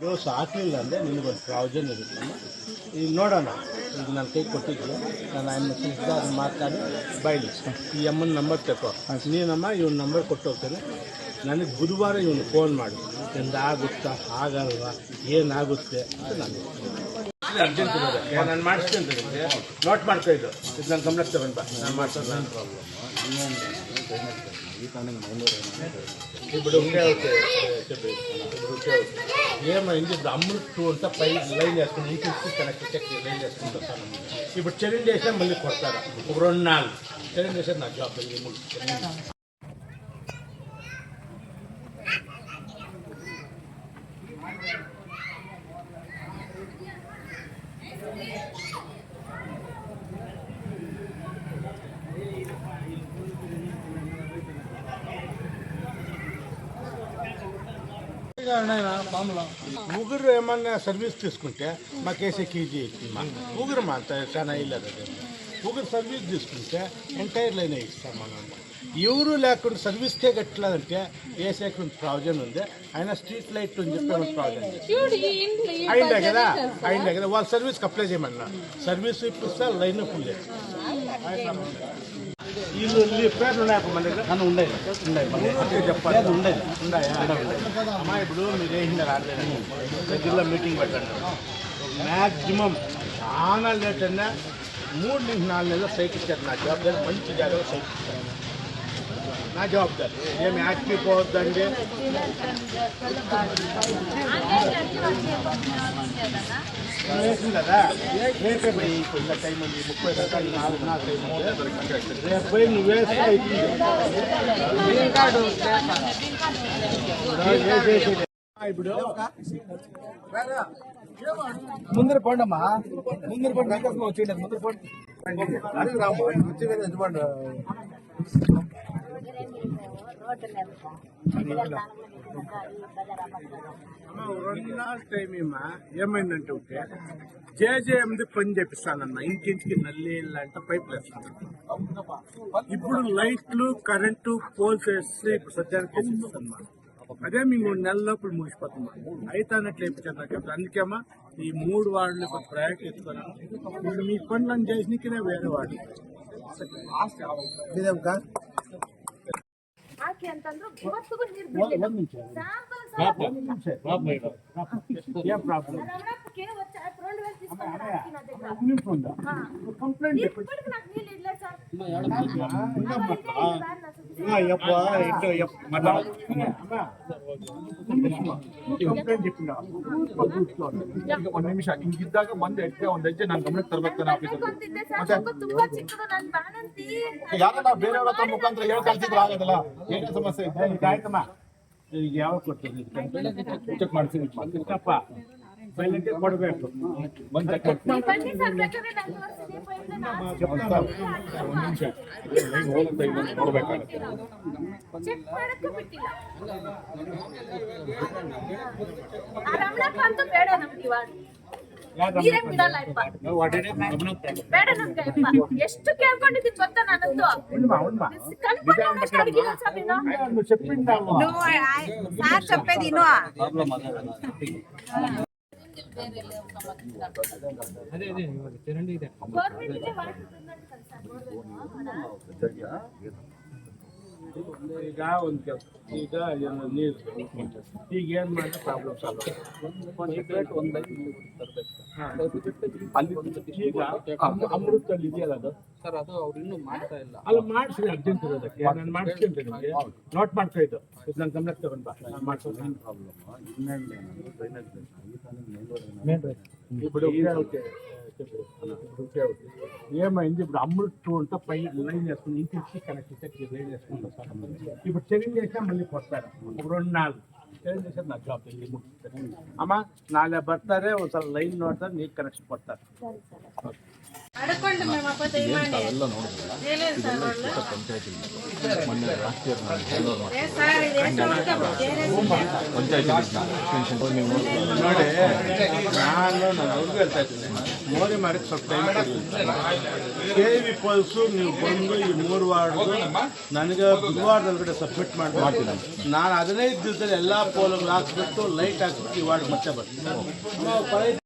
Dose ಹಾಕಲಿಲ್ಲ ಅಂದರೆ ನಿನಗೊಂದು ಪ್ರಾವಿಷನ್ ಇರುತ್ತಮ್ಮ. ಈಗ ನೋಡೋಣ, ಈಗ ನಾನು ಕೈ ಕೊಟ್ಟಿದ್ದೆ, ನಾನು ఆయన ಸಿದ್ಧ ಅದು ಮಾತಾಡಿ ಬೈಲಿ ಈ ಅಮ್ಮನ ನಂಬರ್ ತಗೋ, ನೀನಮ್ಮ ಇವನ ನಂಬರ್ ಕೊಟ್ಟು ಹೋಗ್ತೇನೆ. ನನಗೆ ಬುಧವಾರ ಇವನು ಫೋನ್ ಮಾಡಿ ಆಗುತ್ತಾ ಆಗಲ್ವಾ ಏನಾಗುತ್ತೆ ಅಂತ ನಾನು ಅರ್ಜೆಂಟ್ ಇರೋದು ನಾನು ಮಾಡಿಸ್ತೀನಿ. ನೋಟ್ ಮಾಡ್ಕೊ, ಇದು ನನ್ನ ಗಮನಕ್ಕೆ ತಗೊಂಡು ಬಾ, ನಾನು ಮಾಡ್ಸೋದು ನಾನು ಪ್ರಾಬ್ಲಮ್ ఇప్పుడు ఏమో ఇంటి అమృత్ అంతా పై లైన్ వేసుకుని ఇంటికి కనెక్ట్ లైన్ వేసుకుంటూ వస్తాను. ఇప్పుడు చెల్లిండి వేసినా మళ్ళీ కొడతారు. ఒక 2-4 చెల్లిండి వేసారు నా జాబ్ ముగ్గురు ఏమన్నా సర్వీస్ తీసుకుంటే మాకేసే కేజీ మా ముగ్గురు మా అంత చాలా ఇల్లదు. ముగ్గురు సర్వీస్ తీసుకుంటే ఎంటైర్ లైన్ ఇస్తాం మనం. ఎవరు లేకుండా సర్వీస్కే కట్టలేదంటే వేసేకి ప్రావిజన్ ఉంది. ఆయన స్ట్రీట్ లైట్ అని చెప్పి ప్రావిజన్ అయిందే కదా వాళ్ళ సర్వీస్కి అప్లై చేయమన్నా సర్వీస్ ఇప్పిస్తా లైన్ ఫుల్ వీళ్ళు పేర్లు ఉన్నాయి మన దగ్గర ఉన్నాయి చెప్పాలి ఉన్నాయా అమ్మా. ఇప్పుడు మీరు వేసిన రాలేదు దగ్గరలో మీటింగ్ పెట్టండి. మ్యాక్సిమం చాలా లేట్ అయినా 3 నుంచి 4 నెలలు సైట్ ఇచ్చారు. నా జవాబుదారి మంచి జాగ్రత్త సైట్ ఇచ్చారు. నా జవాబుదారి ఏమి యాక్టివ్ పోవద్దండి. వేసింది కదా రేపే పోయి ఇలా టైం ఉంది 30 రకాలు 4 టైం రేపు పోయి నువ్వు వేస్తే ఇప్పుడు ముందర పోండమ్మా, ముందర పోండి. వెంకటేశ్వర వచ్చేయండి, ముందర పోండి. అడిగి రాము వచ్చి ఎందుకండి 2 నాలుగు టైం ఏమైందంటే ఉంటే జేజేఎంది పని చేపిస్తానన్న ఇంటింటికి నల్లీళ్ళు అంటే పైపులు వేస్తాను. ఇప్పుడు లైట్లు కరెంటు పోల్స్ వేస్తే ఇప్పుడు సత్యానికి వేసిస్తాను. అదే మీ 3 నెలల లోపల ముగిసిపోతుంది. అయితే అన్నట్లు వేయించాను నాకు. అందుకేమా ఈ 3 వార్డులు ప్రయారిటీ ఇస్తున్నాను. ఇప్పుడు మీ పనులను చేసినకే వేరే వాడు కంప్లైంట్ చెప్పిన 1 ನಿಮಿಷ ಹಿಂಗಿದ್ದಾಗ ಬಂದು ಎಷ್ಟೇ ಒಂದು ಹೆಜ್ಜೆ ನಾನು ಗಮನಕ್ಕೆ ತರಬೇಕು. ಆಫೀಸರ್ ಯಾರನ್ನ ಬೇರೆಯವ್ರ ಹತ್ರ ಮುಖಾಂತರ ಹೇಳಿ ಕಳ್ಸಿದ್ರೆ ಆಗೋದಲ್ಲ. ಏನೇ ಸಮಸ್ಯೆ ಇದೆ ಆಯ್ತಮ್ಮ. ಈಗ ಯಾವಾಗ ಕೊಡ್ತೀನಿ ಚೆಕ್ ಮಾಡಿಸಿ ತಪ್ಪ ಪೈಲಟ್ಗೆ ಕೊಡಬೇಕು. ಒಂದು ಚೆಕ್ ನಿಮಿಷ ನೋಡ್ಬೇಕಾಗುತ್ತೆ. ಎಷ್ಟು ಕೇಳ್ಕೊಂಡಿದ್ದೀನಿ ಗೊತ್ತಾ ನಾನಂತೂ చెప్పిందా సార్ చెప్పేది ಈಗ ಒಂದು ಈಗ ನೀರು ಈಗ ಏನು ಮಾಡಿದ್ರೆ ಪ್ರಾಬ್ಲಮ್ ಸಾಲ್ವ್ ಈಗ ಅಮೃತಲ್ಲಿ ಇದೆಯಲ್ಲ ಅದು ಸರ್, ಅದು ಅವ್ರು ಇನ್ನೂ ಮಾಡ್ತಾ ಇಲ್ಲ. ಅಲ್ಲಿ ಮಾಡಿಸಿ ಅರ್ಜೆಂಟ್ ಇರೋದಕ್ಕೆ ನಾನು ಮಾಡಿಸ್ಕೊಂತೀನಿ. ನಿಮಗೆ ನೋಟ್ ಮಾಡ್ಕೊ, ಇದು ನನ್ನ ಗಮನಕ್ಕೆ ತಗೊಂಡು ಬಾ, ನಾನು ಮಾಡ್ಸೋದು. ఇప్పుడు ఏమైంది, ఇప్పుడు అమృత్ అంతా పై లైన్ వేసుకుని ఇంటికి కనెక్ట్ చేసి లైన్ వేసుకుంటూ వస్తాను. ఇప్పుడు చెల్లింగ్ చేసినా మళ్ళీ కొడతారు. ఒక 2-4 చెల్లింగ్ చేశారు. నా జాబ్ అమ్మ 4 ಬರ್ತಾರೆ, ಒಂದ್ಸಲ ಲೈನ್ ನೋಡ್ತಾರೆ, ನೀರು ಕನೆಕ್ಷನ್ ಕೊಡ್ತಾರೆ. ತಾವೆಲ್ಲ ನೋಡಿದ್ರಲ್ಲ ಇದೆಲ್ಲ ಇಷ್ಟು ಪಂಚಾಯತಿ ಮೊನ್ನೆ ಲಾಸ್ಟ್ ಇಯರ್ ನಾನು ಹ್ಯಾಂಡ್ ಪಂಚಾಯತಿ ಎಕ್ಸ್ಟೆನ್ಷನ್ ನೀವು ನೋಡ್ತೀರಾ ನೋಡಿ ನಾನು ಅವ್ರಿಗೂ ಹೇಳ್ತಾ ಇದ್ದೀನಿ ಮೋರಿ ಮಾಡಕ್ಕೆ ಸ್ವಲ್ಪ ಟೈಮ್ KV ಪಲ್ಸು ನೀವು ಬಂದು ಈ 3 ವಾರ್ಡ್ದು ನನಗೆ ಬುಧವಾರದೊಳಗಡೆ ಸಬ್ಮಿಟ್ ಮಾಡ್ತೀನಿ ನಾನು 15 ದಿವಸದಲ್ಲಿ ಎಲ್ಲ ಪೋಲ್ಗಳು ಹಾಕ್ಬಿಟ್ಟು ಲೈಟ್ ಹಾಕ್ಬಿಟ್ಟು ಈ ವಾರ್ಡ್ ಮತ್ತೆ ಬರ್ತೀನಿ